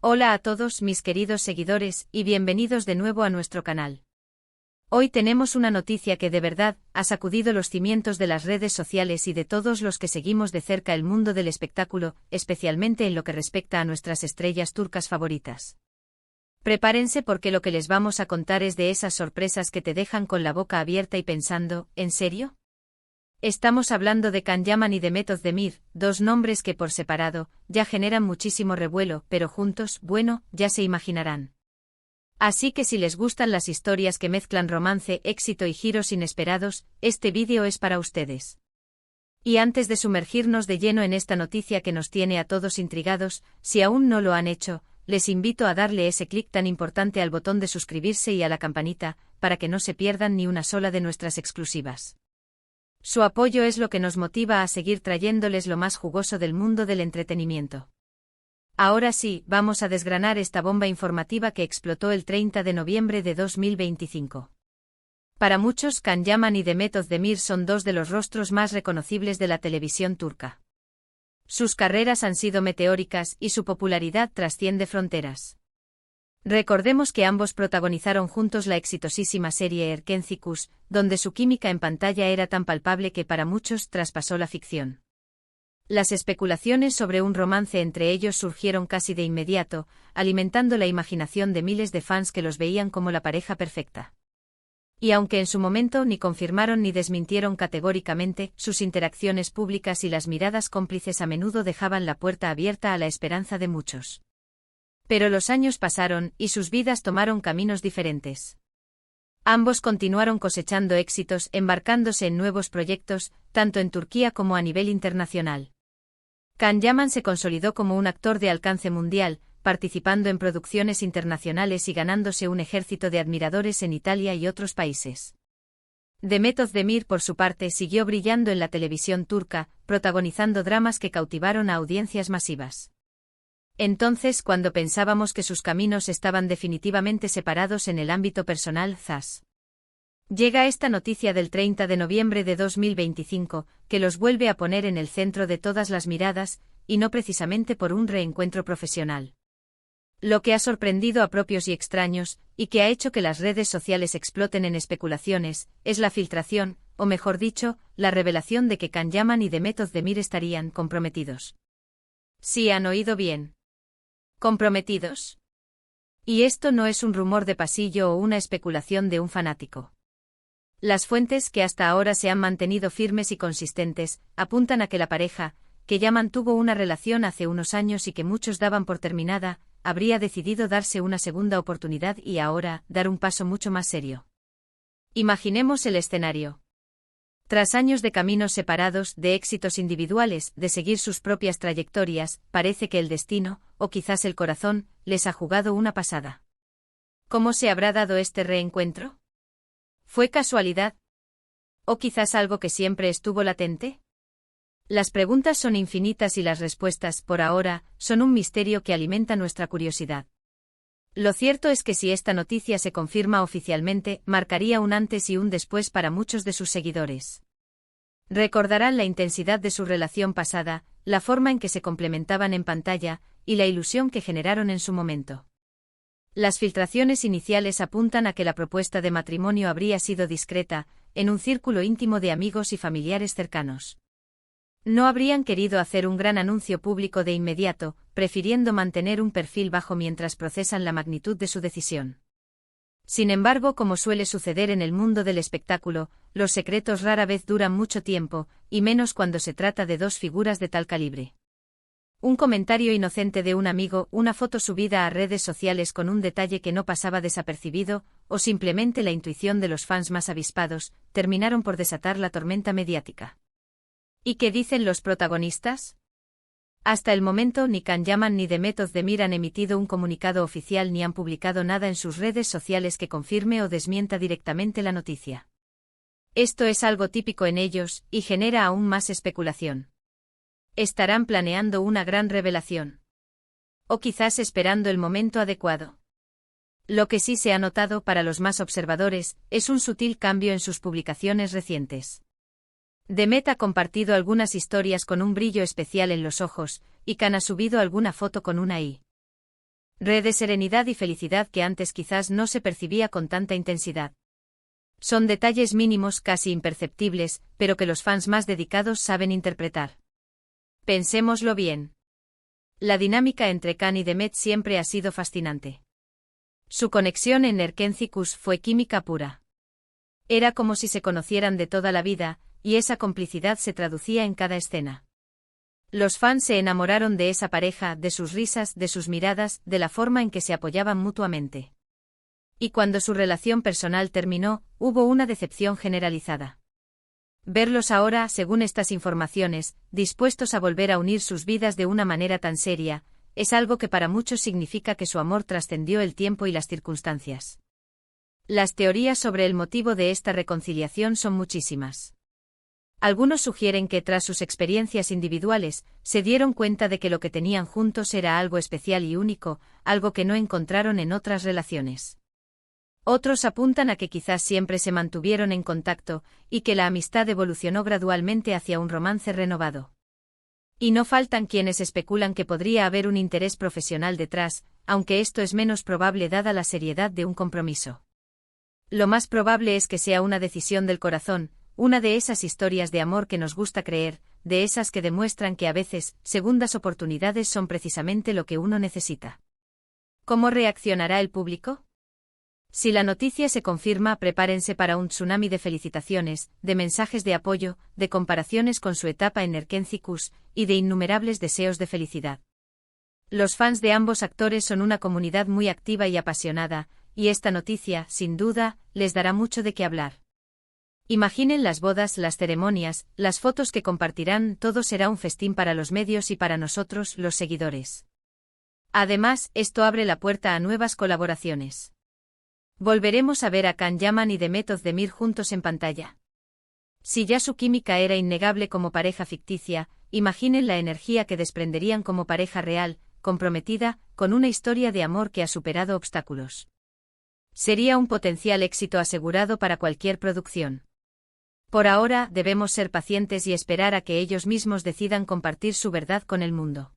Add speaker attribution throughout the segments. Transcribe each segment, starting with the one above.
Speaker 1: Hola a todos mis queridos seguidores y bienvenidos de nuevo a nuestro canal. Hoy tenemos una noticia que de verdad ha sacudido los cimientos de las redes sociales y de todos los que seguimos de cerca el mundo del espectáculo, especialmente en lo que respecta a nuestras estrellas turcas favoritas. Prepárense porque lo que les vamos a contar es de esas sorpresas que te dejan con la boca abierta y pensando, ¿en serio? Estamos hablando de Can Yaman y de Demet Özdemir, dos nombres que por separado ya generan muchísimo revuelo, pero juntos, bueno, ya se imaginarán. Así que si les gustan las historias que mezclan romance, éxito y giros inesperados, este vídeo es para ustedes. Y antes de sumergirnos de lleno en esta noticia que nos tiene a todos intrigados, si aún no lo han hecho, les invito a darle ese clic tan importante al botón de suscribirse y a la campanita, para que no se pierdan ni una sola de nuestras exclusivas. Su apoyo es lo que nos motiva a seguir trayéndoles lo más jugoso del mundo del entretenimiento. Ahora sí, vamos a desgranar esta bomba informativa que explotó el 30 de noviembre de 2025. Para muchos, Can Yaman y Demet Özdemir son dos de los rostros más reconocibles de la televisión turca. Sus carreras han sido meteóricas y su popularidad trasciende fronteras. Recordemos que ambos protagonizaron juntos la exitosísima serie Erkenci, donde su química en pantalla era tan palpable que para muchos traspasó la ficción. Las especulaciones sobre un romance entre ellos surgieron casi de inmediato, alimentando la imaginación de miles de fans que los veían como la pareja perfecta. Y aunque en su momento ni confirmaron ni desmintieron categóricamente, sus interacciones públicas y las miradas cómplices a menudo dejaban la puerta abierta a la esperanza de muchos. Pero los años pasaron y sus vidas tomaron caminos diferentes. Ambos continuaron cosechando éxitos, embarcándose en nuevos proyectos, tanto en Turquía como a nivel internacional. Can Yaman se consolidó como un actor de alcance mundial, participando en producciones internacionales y ganándose un ejército de admiradores en Italia y otros países. Demet Özdemir, por su parte, siguió brillando en la televisión turca, protagonizando dramas que cautivaron a audiencias masivas. Entonces, cuando pensábamos que sus caminos estaban definitivamente separados en el ámbito personal, ¡zas! Llega esta noticia del 30 de noviembre de 2025, que los vuelve a poner en el centro de todas las miradas, y no precisamente por un reencuentro profesional. Lo que ha sorprendido a propios y extraños, y que ha hecho que las redes sociales exploten en especulaciones, es la filtración, o mejor dicho, la revelación de que Can Yaman y Demet Özdemir estarían comprometidos. Sí han oído bien. ¿Comprometidos? Y esto no es un rumor de pasillo o una especulación de un fanático. Las fuentes, que hasta ahora se han mantenido firmes y consistentes, apuntan a que la pareja, que ya mantuvo una relación hace unos años y que muchos daban por terminada, habría decidido darse una segunda oportunidad y ahora dar un paso mucho más serio. Imaginemos el escenario. Tras años de caminos separados, de éxitos individuales, de seguir sus propias trayectorias, parece que el destino, o quizás el corazón, les ha jugado una pasada. ¿Cómo se habrá dado este reencuentro? ¿Fue casualidad? ¿O quizás algo que siempre estuvo latente? Las preguntas son infinitas y las respuestas, por ahora, son un misterio que alimenta nuestra curiosidad. Lo cierto es que si esta noticia se confirma oficialmente, marcaría un antes y un después para muchos de sus seguidores. Recordarán la intensidad de su relación pasada, la forma en que se complementaban en pantalla, y la ilusión que generaron en su momento. Las filtraciones iniciales apuntan a que la propuesta de matrimonio habría sido discreta, en un círculo íntimo de amigos y familiares cercanos. No habrían querido hacer un gran anuncio público de inmediato, prefiriendo mantener un perfil bajo mientras procesan la magnitud de su decisión. Sin embargo, como suele suceder en el mundo del espectáculo, los secretos rara vez duran mucho tiempo, y menos cuando se trata de dos figuras de tal calibre. Un comentario inocente de un amigo, una foto subida a redes sociales con un detalle que no pasaba desapercibido, o simplemente la intuición de los fans más avispados, terminaron por desatar la tormenta mediática. ¿Y qué dicen los protagonistas? Hasta el momento ni Can Yaman ni Demet Özdemir han emitido un comunicado oficial ni han publicado nada en sus redes sociales que confirme o desmienta directamente la noticia. Esto es algo típico en ellos, y genera aún más especulación. ¿Estarán planeando una gran revelación? ¿O quizás esperando el momento adecuado? Lo que sí se ha notado para los más observadores, es un sutil cambio en sus publicaciones recientes. Demet ha compartido algunas historias con un brillo especial en los ojos, y Can ha subido alguna foto con una I. Red de serenidad y felicidad que antes quizás no se percibía con tanta intensidad. Son detalles mínimos casi imperceptibles, pero que los fans más dedicados saben interpretar. Pensémoslo bien. La dinámica entre Khan y Demet siempre ha sido fascinante. Su conexión en Erkencicus fue química pura. Era como si se conocieran de toda la vida, y esa complicidad se traducía en cada escena. Los fans se enamoraron de esa pareja, de sus risas, de sus miradas, de la forma en que se apoyaban mutuamente. Y cuando su relación personal terminó, hubo una decepción generalizada. Verlos ahora, según estas informaciones, dispuestos a volver a unir sus vidas de una manera tan seria, es algo que para muchos significa que su amor trascendió el tiempo y las circunstancias. Las teorías sobre el motivo de esta reconciliación son muchísimas. Algunos sugieren que tras sus experiencias individuales, se dieron cuenta de que lo que tenían juntos era algo especial y único, algo que no encontraron en otras relaciones. Otros apuntan a que quizás siempre se mantuvieron en contacto, y que la amistad evolucionó gradualmente hacia un romance renovado. Y no faltan quienes especulan que podría haber un interés profesional detrás, aunque esto es menos probable dada la seriedad de un compromiso. Lo más probable es que sea una decisión del corazón, una de esas historias de amor que nos gusta creer, de esas que demuestran que a veces, segundas oportunidades son precisamente lo que uno necesita. ¿Cómo reaccionará el público? Si la noticia se confirma, prepárense para un tsunami de felicitaciones, de mensajes de apoyo, de comparaciones con su etapa en Erkencicus, y de innumerables deseos de felicidad. Los fans de ambos actores son una comunidad muy activa y apasionada, y esta noticia, sin duda, les dará mucho de qué hablar. Imaginen las bodas, las ceremonias, las fotos que compartirán, todo será un festín para los medios y para nosotros, los seguidores. Además, esto abre la puerta a nuevas colaboraciones. Volveremos a ver a Can Yaman y Demet Özdemir juntos en pantalla. Si ya su química era innegable como pareja ficticia, imaginen la energía que desprenderían como pareja real, comprometida, con una historia de amor que ha superado obstáculos. Sería un potencial éxito asegurado para cualquier producción. Por ahora, debemos ser pacientes y esperar a que ellos mismos decidan compartir su verdad con el mundo.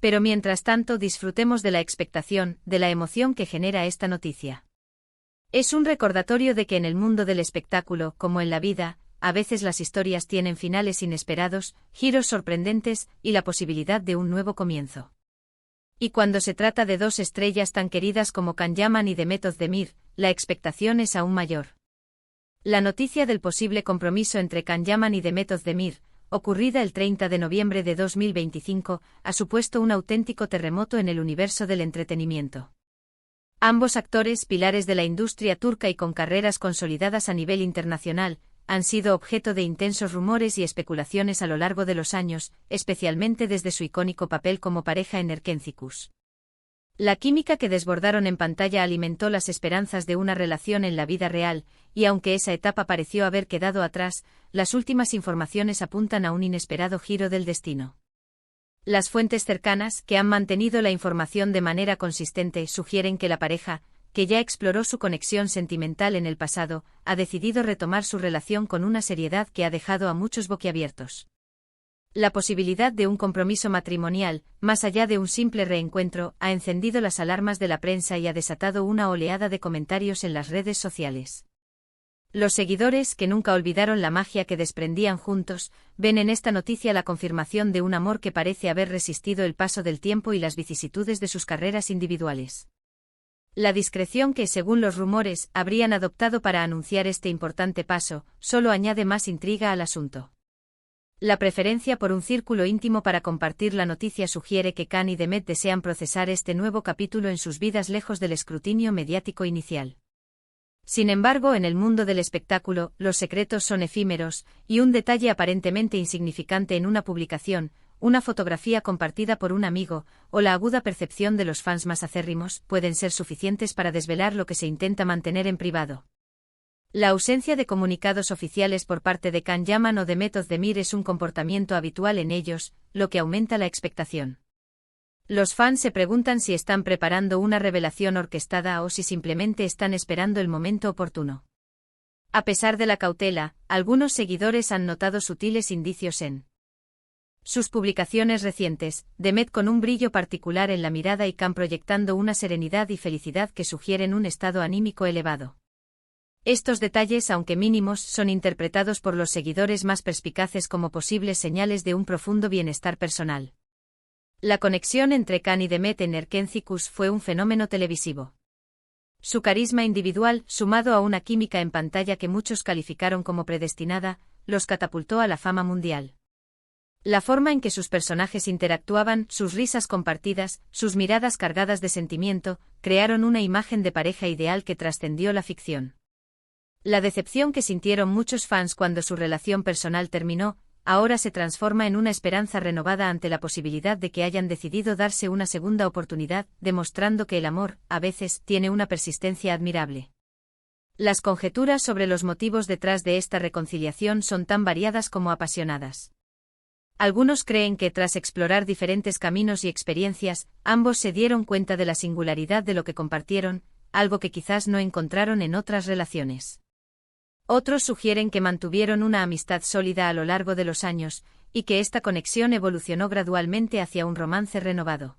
Speaker 1: Pero mientras tanto, disfrutemos de la expectación, de la emoción que genera esta noticia. Es un recordatorio de que en el mundo del espectáculo, como en la vida, a veces las historias tienen finales inesperados, giros sorprendentes y la posibilidad de un nuevo comienzo. Y cuando se trata de dos estrellas tan queridas como Can Yaman y Demet Özdemir, la expectación es aún mayor. La noticia del posible compromiso entre Can Yaman y Demet Özdemir, ocurrida el 30 de noviembre de 2025, ha supuesto un auténtico terremoto en el universo del entretenimiento. Ambos actores, pilares de la industria turca y con carreras consolidadas a nivel internacional, han sido objeto de intensos rumores y especulaciones a lo largo de los años, especialmente desde su icónico papel como pareja en Erkencicus. La química que desbordaron en pantalla alimentó las esperanzas de una relación en la vida real, y aunque esa etapa pareció haber quedado atrás, las últimas informaciones apuntan a un inesperado giro del destino. Las fuentes cercanas, que han mantenido la información de manera consistente, sugieren que la pareja, que ya exploró su conexión sentimental en el pasado, ha decidido retomar su relación con una seriedad que ha dejado a muchos boquiabiertos. La posibilidad de un compromiso matrimonial, más allá de un simple reencuentro, ha encendido las alarmas de la prensa y ha desatado una oleada de comentarios en las redes sociales. Los seguidores, que nunca olvidaron la magia que desprendían juntos, ven en esta noticia la confirmación de un amor que parece haber resistido el paso del tiempo y las vicisitudes de sus carreras individuales. La discreción que, según los rumores, habrían adoptado para anunciar este importante paso, solo añade más intriga al asunto. La preferencia por un círculo íntimo para compartir la noticia sugiere que Can y Demet desean procesar este nuevo capítulo en sus vidas lejos del escrutinio mediático inicial. Sin embargo, en el mundo del espectáculo, los secretos son efímeros, y un detalle aparentemente insignificante en una publicación, una fotografía compartida por un amigo, o la aguda percepción de los fans más acérrimos, pueden ser suficientes para desvelar lo que se intenta mantener en privado. La ausencia de comunicados oficiales por parte de Can Yaman o Demet Özdemir es un comportamiento habitual en ellos, lo que aumenta la expectación. Los fans se preguntan si están preparando una revelación orquestada o si simplemente están esperando el momento oportuno. A pesar de la cautela, algunos seguidores han notado sutiles indicios en Sus publicaciones recientes, Demet con un brillo particular en la mirada y Can proyectando una serenidad y felicidad que sugieren un estado anímico elevado. Estos detalles, aunque mínimos, son interpretados por los seguidores más perspicaces como posibles señales de un profundo bienestar personal. La conexión entre Can y Demet en Erkentzikos fue un fenómeno televisivo. Su carisma individual, sumado a una química en pantalla que muchos calificaron como predestinada, los catapultó a la fama mundial. La forma en que sus personajes interactuaban, sus risas compartidas, sus miradas cargadas de sentimiento, crearon una imagen de pareja ideal que trascendió la ficción. La decepción que sintieron muchos fans cuando su relación personal terminó, ahora se transforma en una esperanza renovada ante la posibilidad de que hayan decidido darse una segunda oportunidad, demostrando que el amor, a veces, tiene una persistencia admirable. Las conjeturas sobre los motivos detrás de esta reconciliación son tan variadas como apasionadas. Algunos creen que tras explorar diferentes caminos y experiencias, ambos se dieron cuenta de la singularidad de lo que compartieron, algo que quizás no encontraron en otras relaciones. Otros sugieren que mantuvieron una amistad sólida a lo largo de los años, y que esta conexión evolucionó gradualmente hacia un romance renovado.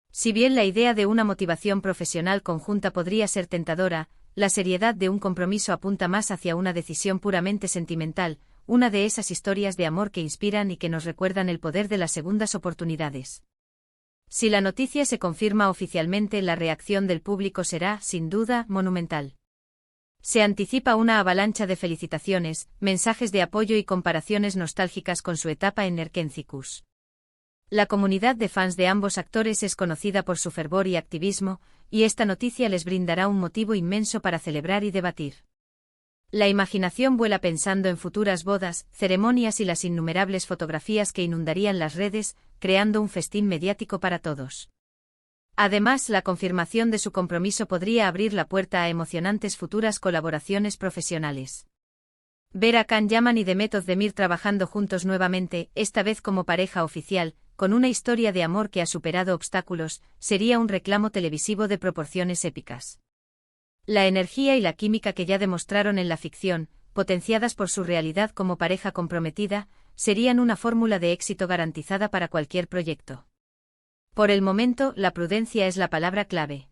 Speaker 1: Si bien la idea de una motivación profesional conjunta podría ser tentadora, la seriedad de un compromiso apunta más hacia una decisión puramente sentimental, una de esas historias de amor que inspiran y que nos recuerdan el poder de las segundas oportunidades. Si la noticia se confirma oficialmente, la reacción del público será, sin duda, monumental. Se anticipa una avalancha de felicitaciones, mensajes de apoyo y comparaciones nostálgicas con su etapa en Erkentzikos. La comunidad de fans de ambos actores es conocida por su fervor y activismo, y esta noticia les brindará un motivo inmenso para celebrar y debatir. La imaginación vuela pensando en futuras bodas, ceremonias y las innumerables fotografías que inundarían las redes, creando un festín mediático para todos. Además, la confirmación de su compromiso podría abrir la puerta a emocionantes futuras colaboraciones profesionales. Ver a Can Yaman y Demet Özdemir trabajando juntos nuevamente, esta vez como pareja oficial, con una historia de amor que ha superado obstáculos, sería un reclamo televisivo de proporciones épicas. La energía y la química que ya demostraron en la ficción, potenciadas por su realidad como pareja comprometida, serían una fórmula de éxito garantizada para cualquier proyecto. Por el momento, la prudencia es la palabra clave.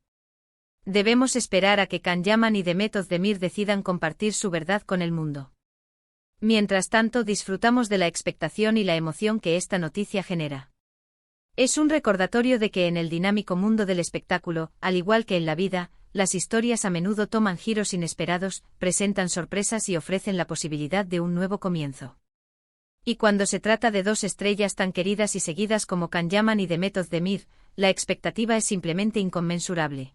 Speaker 1: Debemos esperar a que Can Yaman y Demet Özdemir decidan compartir su verdad con el mundo. Mientras tanto, disfrutamos de la expectación y la emoción que esta noticia genera. Es un recordatorio de que en el dinámico mundo del espectáculo, al igual que en la vida, las historias a menudo toman giros inesperados, presentan sorpresas y ofrecen la posibilidad de un nuevo comienzo. Y cuando se trata de dos estrellas tan queridas y seguidas como Can Yaman y Demet Özdemir, la expectativa es simplemente inconmensurable.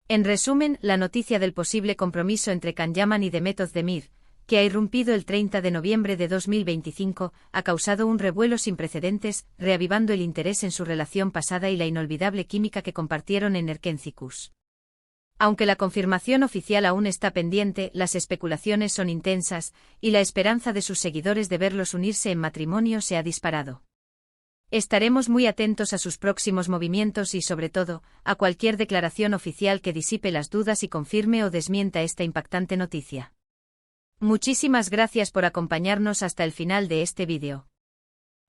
Speaker 1: En resumen, la noticia del posible compromiso entre Can Yaman y Demet Özdemir, que ha irrumpido el 30 de noviembre de 2025, ha causado un revuelo sin precedentes, reavivando el interés en su relación pasada y la inolvidable química que compartieron en Erkentzikos. Aunque la confirmación oficial aún está pendiente, las especulaciones son intensas, y la esperanza de sus seguidores de verlos unirse en matrimonio se ha disparado. Estaremos muy atentos a sus próximos movimientos y, sobre todo, a cualquier declaración oficial que disipe las dudas y confirme o desmienta esta impactante noticia. Muchísimas gracias por acompañarnos hasta el final de este vídeo.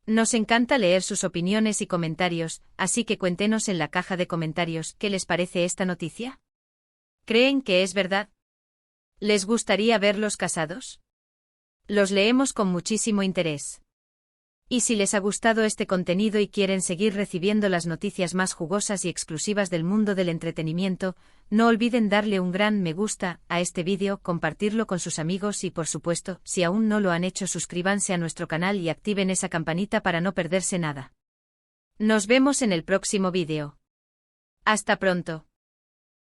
Speaker 1: Nos encanta leer sus opiniones y comentarios, así que cuéntenos en la caja de comentarios qué les parece esta noticia. ¿Creen que es verdad? ¿Les gustaría verlos casados? Los leemos con muchísimo interés. Y si les ha gustado este contenido y quieren seguir recibiendo las noticias más jugosas y exclusivas del mundo del entretenimiento, no olviden darle un gran me gusta a este vídeo, compartirlo con sus amigos y, por supuesto, si aún no lo han hecho, suscríbanse a nuestro canal y activen esa campanita para no perderse nada. Nos vemos en el próximo vídeo. Hasta pronto.